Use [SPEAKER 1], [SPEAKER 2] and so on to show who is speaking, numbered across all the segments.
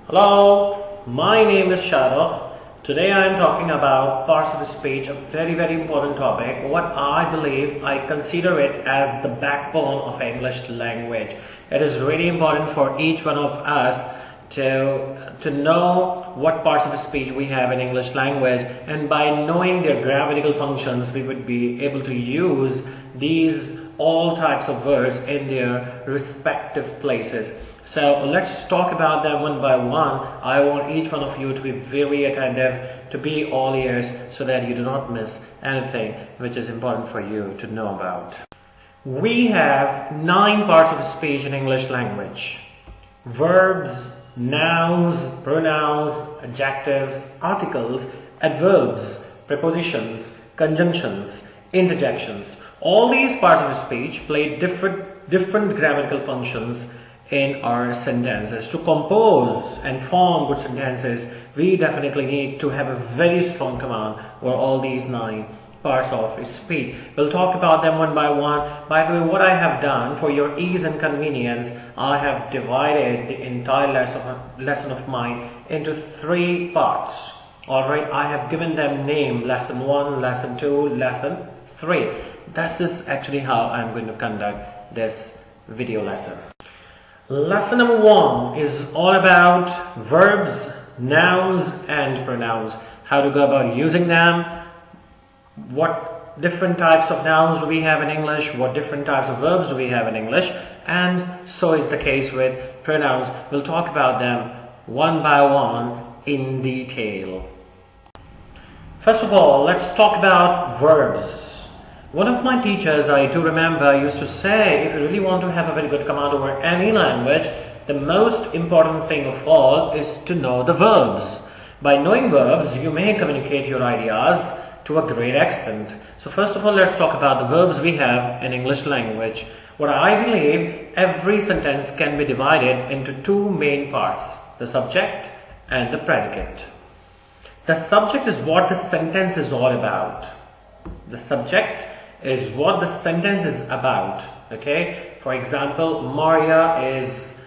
[SPEAKER 1] Hello, my name is Shahrukh. Today I am talking about parts of speech, a very important topic. What I believe, I consider it as the backbone of English language. It is really important for each one of us to know what parts of speech we have in English language, and by knowing their grammatical functions we would be able to use these all types of words in their respective places. So let's talk about them one by one. I want each one of you to be very attentive, to be all ears, so that you do not miss anything which is important for you to know about. We have 9 parts of speech in English language: verbs, nouns, pronouns, adjectives, articles, adverbs, prepositions, conjunctions, interjections. All these parts of speech play different grammatical functions in our sentences. To compose and form good sentences, we definitely need to have a very strong command over all these 9 parts of speech. We'll talk about them one by one. By the way, what I have done for your ease and convenience, I have divided the entire lesson of mine into 3 parts. Alright, I have given them name: lesson 1, lesson 2, lesson 3. This is actually how I'm going to conduct this video lesson. Lesson number 1 is all about verbs, nouns and pronouns. How to go about using them, what different types of nouns do we have in English, what different types of verbs do we have in English, and so is the case with pronouns. We'll talk about them one by one in detail. First of all, let's talk about verbs. One of my teachers, I do remember, used to say, if you really want to have a very good command over any language, the most important thing of all is to know the verbs. By knowing verbs, you may communicate your ideas to a great extent. So first of all, let's talk about the verbs we have in English language. What I believe, every sentence can be divided into 2 main parts: the subject and the predicate. The subject is what the sentence is all about. The subject is what the sentence is about. Okay, for example, Maria is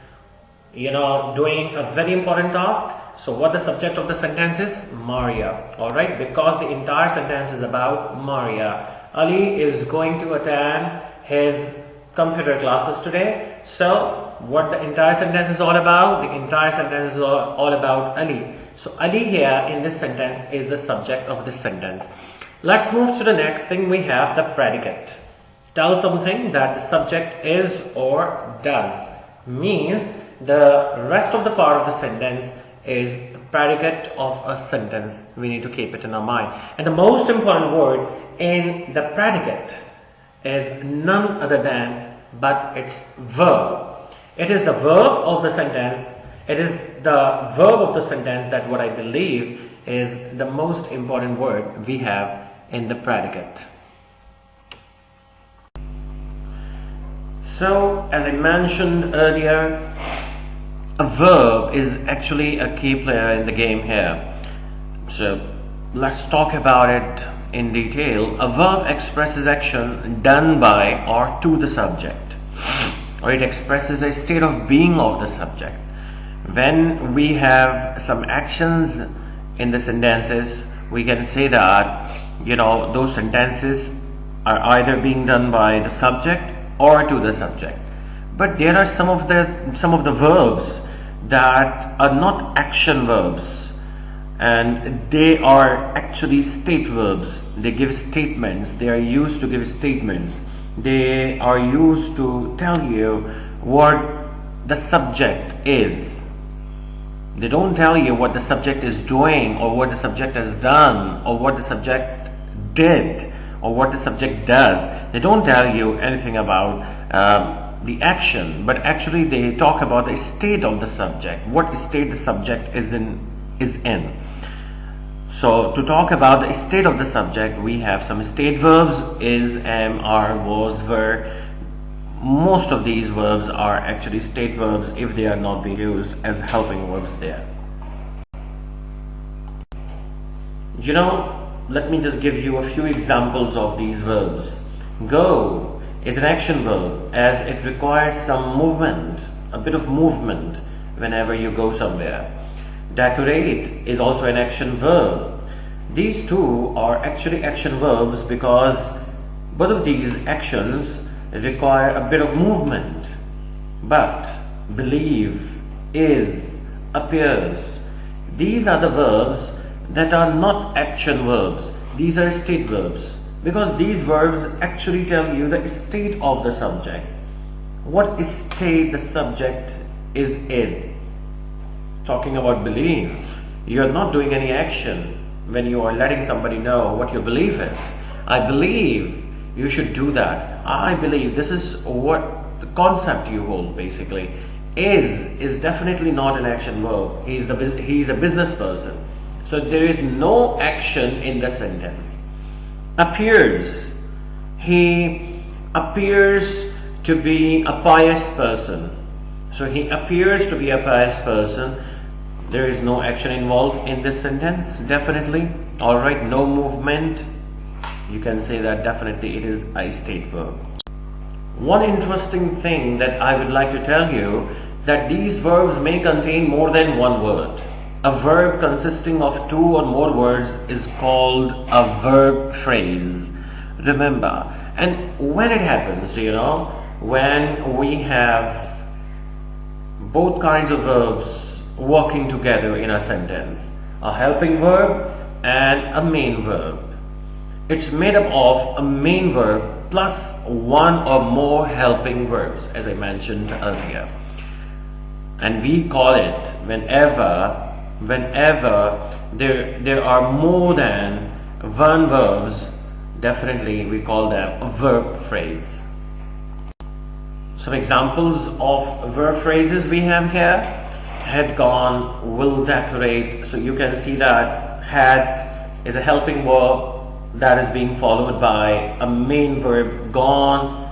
[SPEAKER 1] doing a very important task. So what the subject of the sentence is? Maria. Alright, because the entire sentence is about Maria. Ali is going to attend his computer classes today. So what the entire sentence is all about? The entire sentence is all about Ali. So Ali here in this sentence is the subject of this sentence. Let's move to the next thing. We have the predicate. Tell something that the subject is or does. Means the rest of the part of the sentence is the predicate of a sentence. We need to keep it in our mind. And the most important word in the predicate is none other than but its verb. It is the verb of the sentence. It is the verb of the sentence that what I believe is the most important word we have in the predicate. So, as I mentioned earlier, a verb is actually a key player in the game here. So, let's talk about it in detail. A verb expresses action done by or to the subject, or it expresses a state of being of the subject. When we have some actions in the sentences, we can say that those sentences are either being done by the subject or to the subject. But there are some of the verbs that are not action verbs, and they are actually state verbs. They give statements. They are used to give statements. They are used to tell you what the subject is. They don't tell you what the subject is doing, or what the subject has done, or what the subject did, or what the subject does. They don't tell you anything about the action, but actually they talk about the state of the subject, what state the subject is in. So to talk about the state of the subject, we have some state verbs: is, am, are, was, were. Most of these verbs are actually state verbs if they are not being used as helping verbs there. Let me just give you a few examples of these verbs. Go is an action verb, as it requires some movement, a bit of movement whenever you go somewhere. Decorate is also an action verb. These two are actually action verbs because both of these actions require a bit of movement. But believe, is, appears, these are the verbs that are not action verbs. These are state verbs because these verbs actually tell you the state of the subject. What state the subject is in. Talking about believe, you are not doing any action when you are letting somebody know what your belief is. I believe you should do that. I believe this is what the concept you hold basically. Is definitely not an action verb. He's a business person. So there is no action in the sentence. Appears. He appears to be a pious person. So he appears to be a pious person. There is no action involved in this sentence, definitely. Alright, no movement. You can say that definitely it is a state verb. One interesting thing that I would like to tell you, that these verbs may contain more than one word. A verb consisting of two or more words is called a verb phrase. Remember, and when it happens, when we have both kinds of verbs working together in a sentence, a helping verb and a main verb. It's made up of a main verb plus one or more helping verbs, as I mentioned earlier. And we call it whenever there are more than one verbs, definitely we call them a verb phrase. Some examples of verb phrases we have here. Had gone, will decorate. So you can see that had is a helping verb that is being followed by a main verb, gone.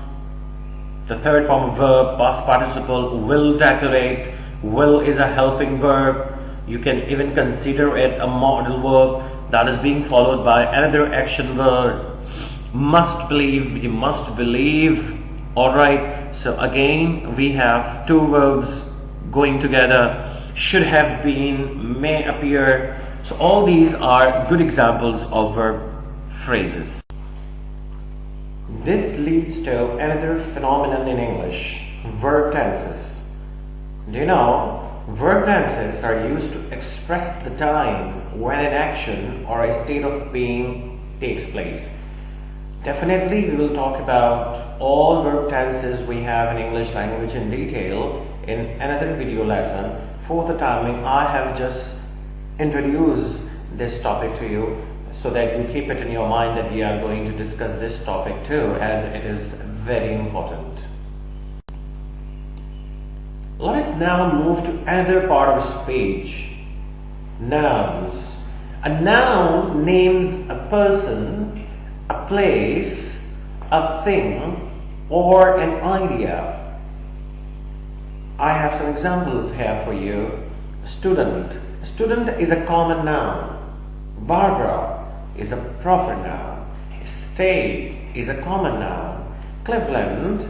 [SPEAKER 1] The third form of verb, past participle, will decorate. Will is a helping verb. You can even consider it a modal verb that is being followed by another action verb. Must believe, you must believe. Alright, so again we have two verbs going together. Should have been, may appear. So all these are good examples of verb phrases. This leads to another phenomenon in English, verb tenses. Do you know, verb tenses are used to express the time when an action or a state of being takes place. Definitely we will talk about all verb tenses we have in English language in detail in another video lesson. For the timing, I have just introduced this topic to you so that you keep it in your mind that we are going to discuss this topic too, as it is very important. Let us now move to another part of speech, nouns. A noun names a person, a place, a thing, or an idea. I have some examples here for you. Student. Student is a common noun. Barbara is a proper noun. State is a common noun. Cleveland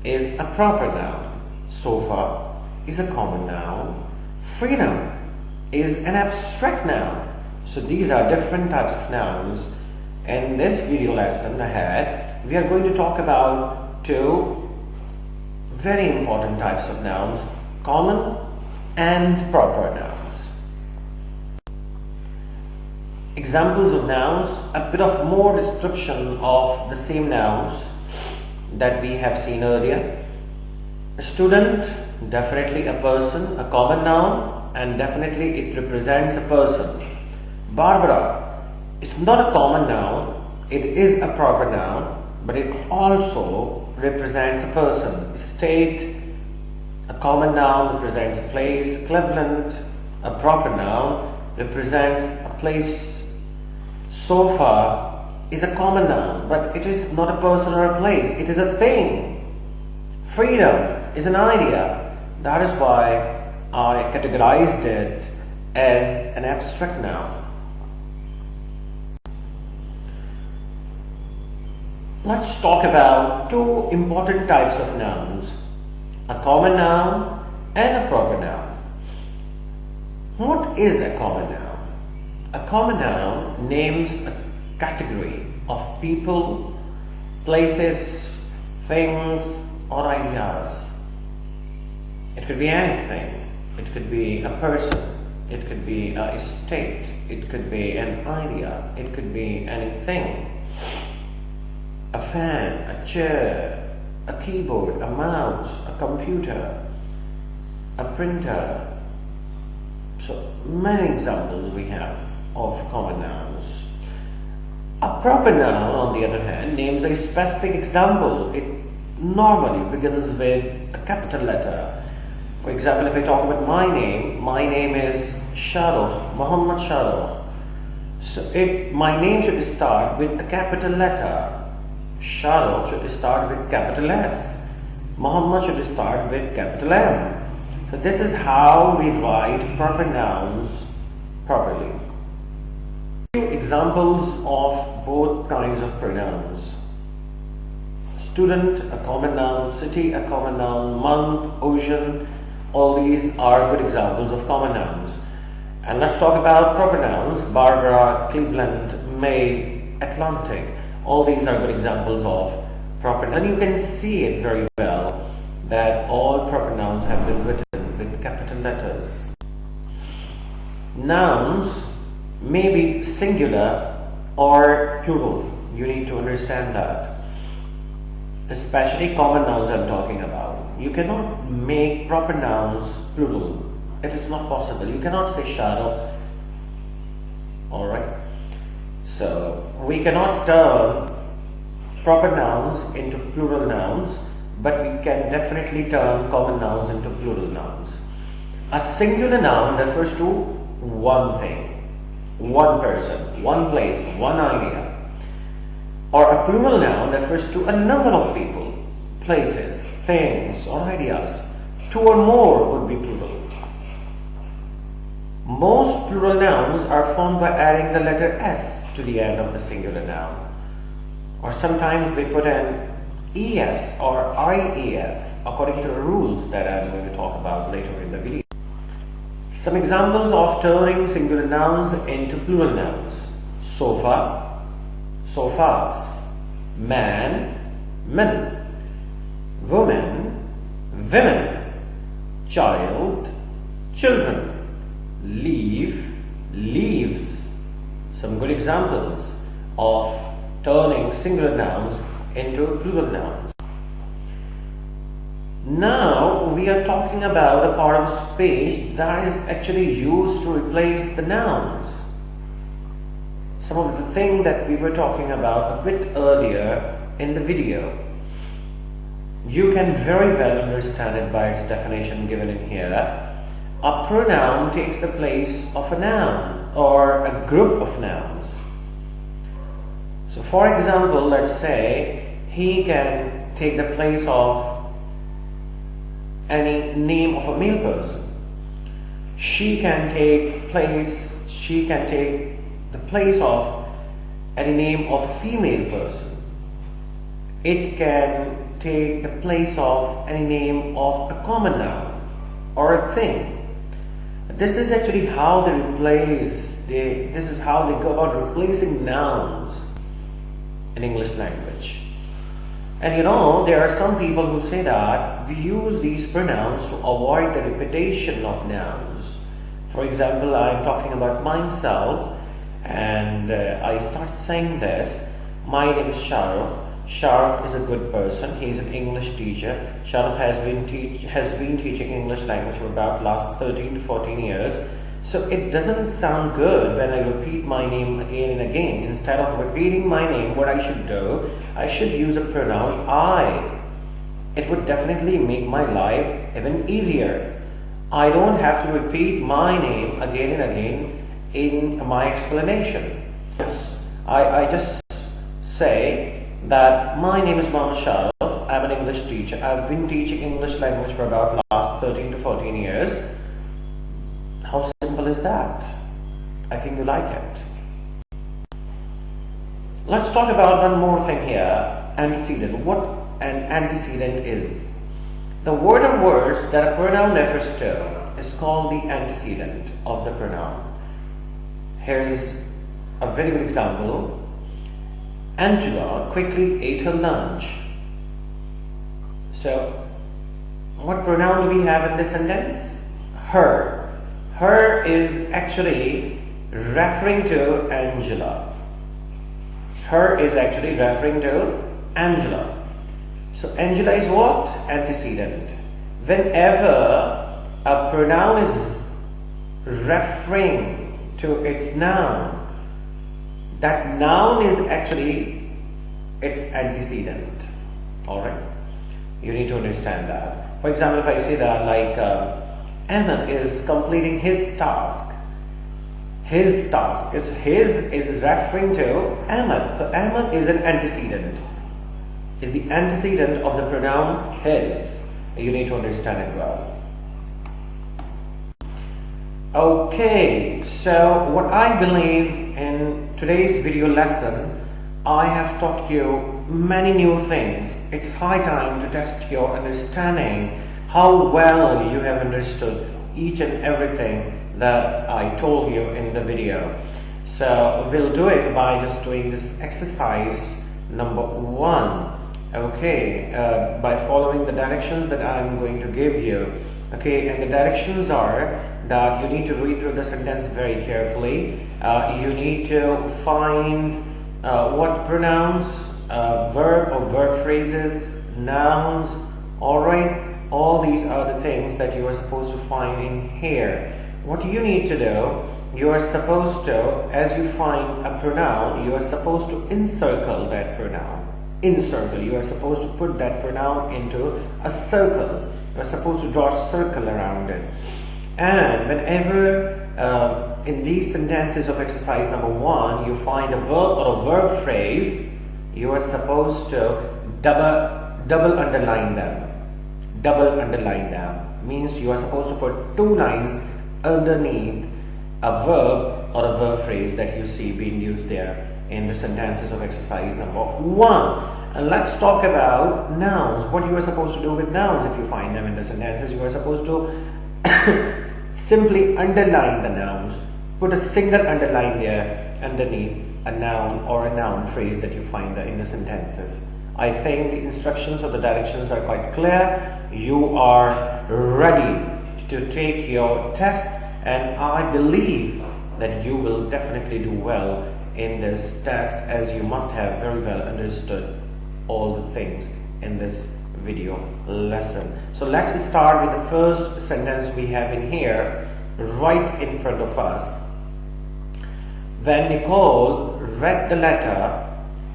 [SPEAKER 1] is a proper noun. Sofa is a common noun. Freedom is an abstract noun. So these are different types of nouns. In this video lesson ahead, we are going to talk about two very important types of nouns, common and proper nouns. Examples of nouns, a bit of more description of the same nouns that we have seen earlier. A student, definitely a person, a common noun, and definitely it represents a person. Barbara is not a common noun, it is a proper noun, but it also represents a person. State, a common noun, represents a place. Cleveland, a proper noun, represents a place. Sofa is a common noun, but it is not a person or a place, it is a thing. Freedom is an idea. That is why I categorized it as an abstract noun. Let's talk about two important types of nouns, a common noun and a proper noun. What is a common noun? A common noun names a category of people, places, things, or ideas. It could be anything. It could be a person. It could be a state. It could be an idea. It could be anything. A fan, a chair, a keyboard, a mouse, a computer, a printer. So many examples we have of common nouns. A proper noun, on the other hand, names a specific example. It normally begins with a capital letter. For example, if I talk about my name is Shahrukh, Muhammad Shahrukh. So my name should start with a capital letter. Shahrukh should start with capital S. Muhammad should start with capital M. So this is how we write proper nouns properly. Examples of both kinds of pronouns. Student, a common noun. City, a common noun. Month, ocean, all these are good examples of common nouns. And let's talk about proper nouns. Barbara, Cleveland, May, Atlantic. All these are good examples of proper nouns. And you can see it very well that all proper nouns have been written with capital letters. Nouns may be singular or plural. You need to understand that. Especially common nouns I'm talking about. You cannot make proper nouns plural. It is not possible. You cannot say Shahrukhs. Alright? So, we cannot turn proper nouns into plural nouns, but we can definitely turn common nouns into plural nouns. A singular noun refers to one thing, one person, one place, one idea. Or a plural noun refers to a number of people, places, things, or ideas. Two or more would be plural. Most plural nouns are formed by adding the letter S to the end of the singular noun. Or sometimes we put an ES or IES according to the rules that I'm going to talk about later in the video. Some examples of turning singular nouns into plural nouns. Sofa, sofas. Man, men. Woman, women. Child, children. Leaf, leaves. Some good examples of turning singular nouns into plural nouns. Now we are talking about a part of speech that is actually used to replace the nouns. Some of the things that we were talking about a bit earlier in the video. You can very well understand it by its definition given in here. A pronoun takes the place of a noun or a group of nouns. So for example, let's say he can take the place of any name of a male person. She can take the place of any name of a female person. It can take the place of any name of a common noun or a thing. This is actually how they this is how they go about replacing nouns in English language. And you know, there are some people who say that we use these pronouns to avoid the repetition of nouns. For example, I'm talking about myself and I start saying this. My name is Shahrukh. Shahrukh is a good person. He's an English teacher. Shahrukh has been teaching English language for about last 13 to 14 years. So it doesn't sound good when I repeat my name again and again. Instead of repeating my name, what I should do, I should use a pronoun I. It would definitely make my life even easier. I don't have to repeat my name again and again in my explanation. I just say that my name is Muhammad Shahrukh. I'm an English teacher. I've been teaching English language for about last 13 to 14 years. How simple is that? I think you like it. Let's talk about one more thing here. Antecedent. What an antecedent is. The word or words that a pronoun refers to. is called the antecedent of the pronoun. Here's a very good example. Angela quickly ate her lunch. So, what pronoun do we have in this sentence? Her. Her is actually referring to Angela. Her is actually referring to Angela. So Angela is what? Antecedent. Whenever a pronoun is referring to its noun, that noun is actually its antecedent. Alright? You need to understand that. For example, if I say that like Ahmed is completing his task. His task is referring to Ahmed. So Ahmed is an antecedent. Is the antecedent of the pronoun his. You need to understand it well. Okay, so what I believe in today's video lesson, I have taught you many new things. It's high time to test your understanding, how well you have understood each and everything that I told you in the video. So we'll do it by just doing this exercise number 1. Okay, by following the directions that I'm going to give you. Okay, and the directions are that you need to read through the sentence very carefully. You need to find what pronouns, verb or verb phrases, nouns, alright, all these are the things that you are supposed to find in here. What you need to do, you are supposed to, as you find a pronoun, you are supposed to encircle that pronoun. Encircle, you are supposed to put that pronoun into a circle. You are supposed to draw a circle around it. And whenever in these sentences of exercise number 1, you find a verb or a verb phrase, you are supposed to double underline them. Double underline them means you are supposed to put 2 lines underneath a verb or a verb phrase that you see being used there in the sentences of exercise number 1. And let's talk about nouns. What you are supposed to do with nouns if you find them in the sentences. You are supposed to simply underline the nouns. Put a single underline there underneath a noun or a noun phrase that you find in the sentences. I think the instructions or the directions are quite clear. You are ready to take your test, and I believe that you will definitely do well in this test, as you must have very well understood all the things in this video lesson. So let's start with the first sentence we have in here, right in front of us. When Nicole read the letter,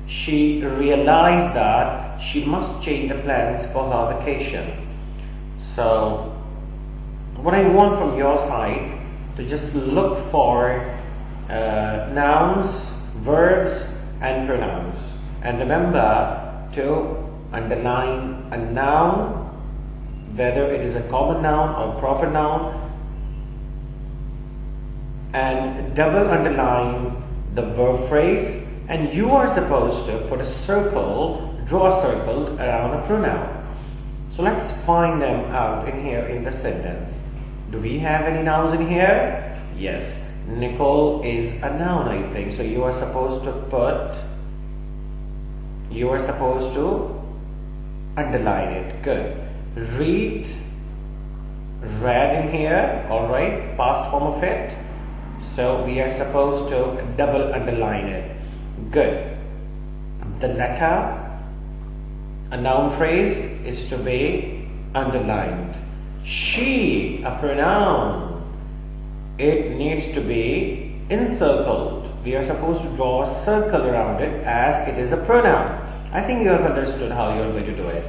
[SPEAKER 1] she realized that she must change the plans for her vacation. So what I want from your side to just look for nouns, verbs and pronouns, and remember to underline a noun, whether it is a common noun or proper noun, and double underline the verb phrase, and you are supposed to put a circle, draw a circle around a pronoun. So let's find them out in here in the sentence. Do we have any nouns in here? Yes. Nicole is a noun, I think. So you are supposed to underline it. Good. Read, read in here, alright, past form of it. So we are supposed to double underline it. Good. The letter, a noun phrase, is to be underlined. She, a pronoun, it needs to be encircled. We are supposed to draw a circle around it as it is a pronoun. I think you have understood how you are going to do it.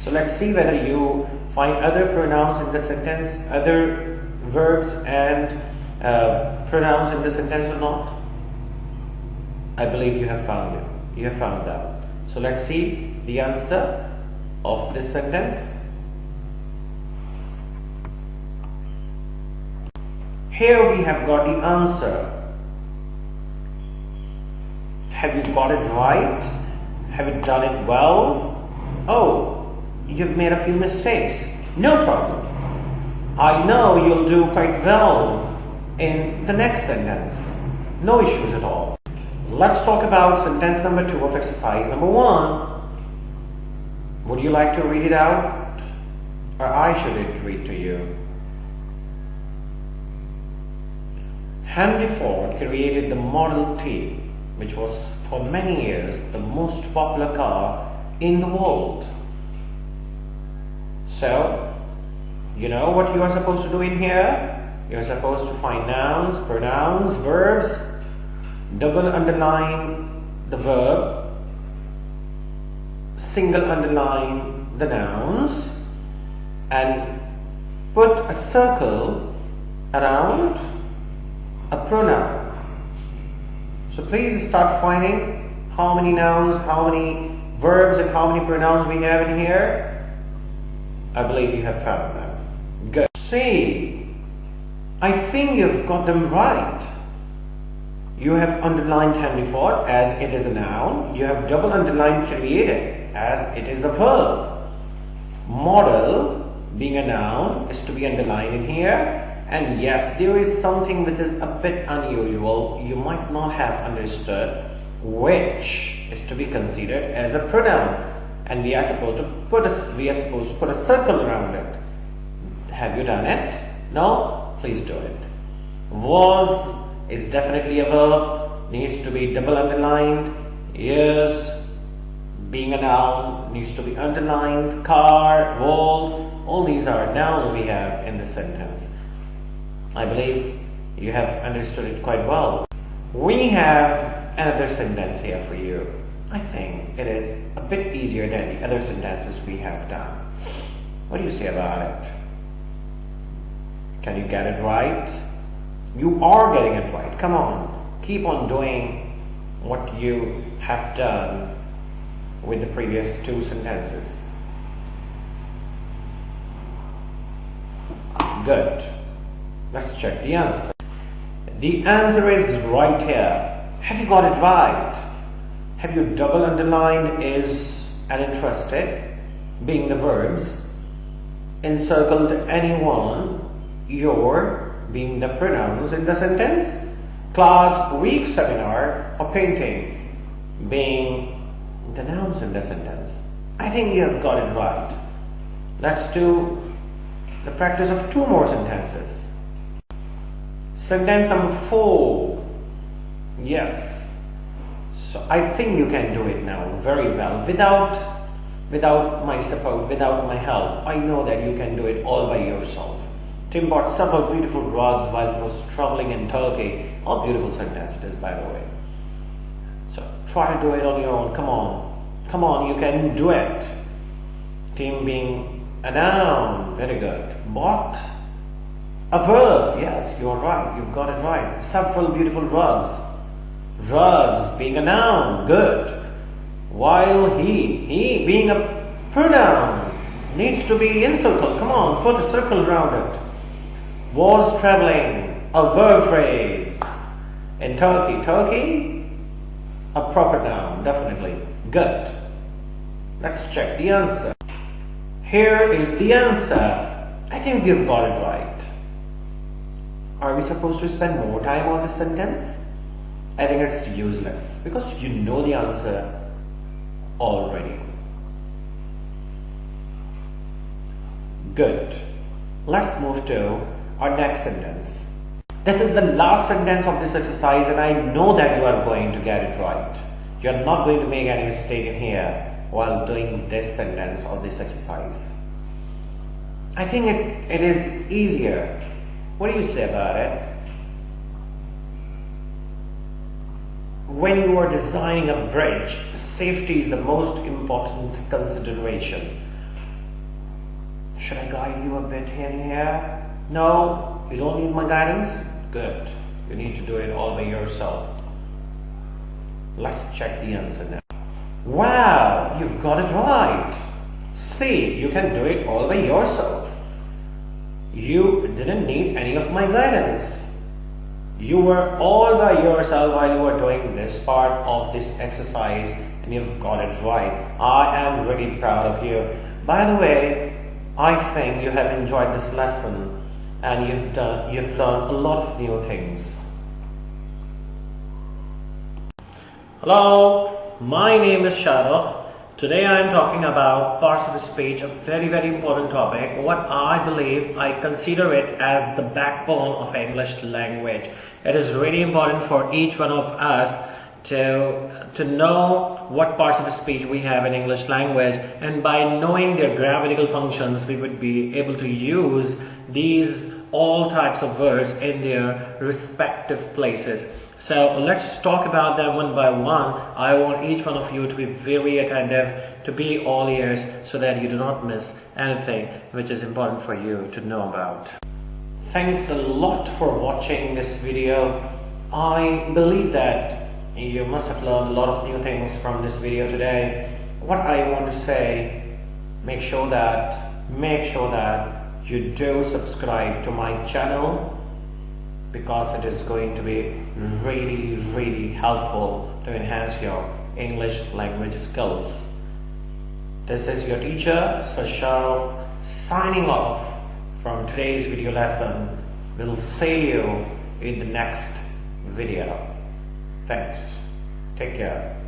[SPEAKER 1] So let's see whether you find other pronouns in the sentence, other verbs and pronouns in the sentence or not. I believe you have found it. You have found that. So let's see the answer of this sentence. Here we have got the answer. Have you got it right? Have you done it well? Oh, you've made a few mistakes. No problem. I know you'll do quite well in the next sentence. No issues at all. Let's talk about sentence number 2 of exercise number 1. Would you like to read it out, or I should read to you? Henry Ford created the Model T, which was for many years the most popular car in the world. So, you know what you are supposed to do in here? You're supposed to find nouns, pronouns, verbs, double underline the verb, single underline the nouns, and put a circle around a pronoun. So please start finding how many nouns, how many verbs, and how many pronouns we have in here. I believe you have found them. Good. See, I think you've got them right. You have underlined Henry Ford as it is a noun. You have double underlined created as it is a verb. Model, being a noun, is to be underlined in here. And yes, there is something that is a bit unusual. You might not have understood, which is to be considered as a pronoun. And we are supposed to put a circle around it. Have you done it? No? Please do it. Was is definitely a verb, needs to be double underlined. Is, being a noun, needs to be underlined. Car, wall, all these are nouns we have in this sentence. I believe you have understood it quite well. We have another sentence here for you. I think it is a bit easier than the other sentences we have done. What do you say about it? Can you get it right? You are getting it right. Come on. Keep on doing what you have done with the previous 2 sentences. Good. Let's check the answer. The answer is right here. Have you got it right? Have you double underlined is and interested, being the verbs, encircled anyone, your, being the pronouns in the sentence, class, week, seminar, or painting, being the nouns in the sentence? I think you have got it right. Let's do the practice of 2 more sentences. Sentence number 4. Yes. So I think you can do it now very well without my support, without my help. I know that you can do it all by yourself. Tim bought several beautiful rugs while he was traveling in Turkey. All beautiful sentence it is, by the way. So try to do it on your own. Come on. Come on, you can do it. Tim being a noun. Very good. Bought a verb. Yes, you are right. You've got it right. Several beautiful rugs. Rugs being a noun. Good. While he being a pronoun, needs to be encircled. Come on, put a circle around it. Was traveling, a verb phrase. In Turkey, a proper noun, definitely. Good. Let's check the answer. Here is the answer. I think you've got it right. Are we supposed to spend more time on this sentence? I think it's useless because you know the answer already. Good. Let's move to our next sentence. This is the last sentence of this exercise, and I know that you are going to get it right. You are not going to make any mistake in here while doing this sentence or this exercise. I think it is easier. What do you say about it? When you are designing a bridge, safety is the most important consideration. Should I guide you a bit here and here? No? You don't need my guidance? Good. You need to do it all by yourself. Let's check the answer now. Wow, you've got it right. See, you can do it all by yourself. You didn't need any of my guidance. You were all by yourself while you were doing this part of this exercise, and you've got it right. I am really proud of you. By the way, I think you have enjoyed this lesson. and you've learned a lot of new things. Hello, my name is Shahrukh. Today I am talking about parts of speech, a very important topic. What I believe, I consider it as the backbone of English language. It is really important for each one of us to know what parts of speech we have in English language, and by knowing their grammatical functions we would be able to use these all types of words in their respective places. So let's talk about them one by one. I want each one of you to be very attentive, to be all ears, so that you do not miss anything which is important for you to know about. Thanks a lot for watching this video. I believe that you must have learned a lot of new things from this video today. What I want to say, make sure that you do subscribe to my channel, because it is going to be really helpful to enhance your English language skills. This is your teacher, Sir Shahrukh, signing off from today's video lesson. We'll see you in the next video. Thanks. Take care.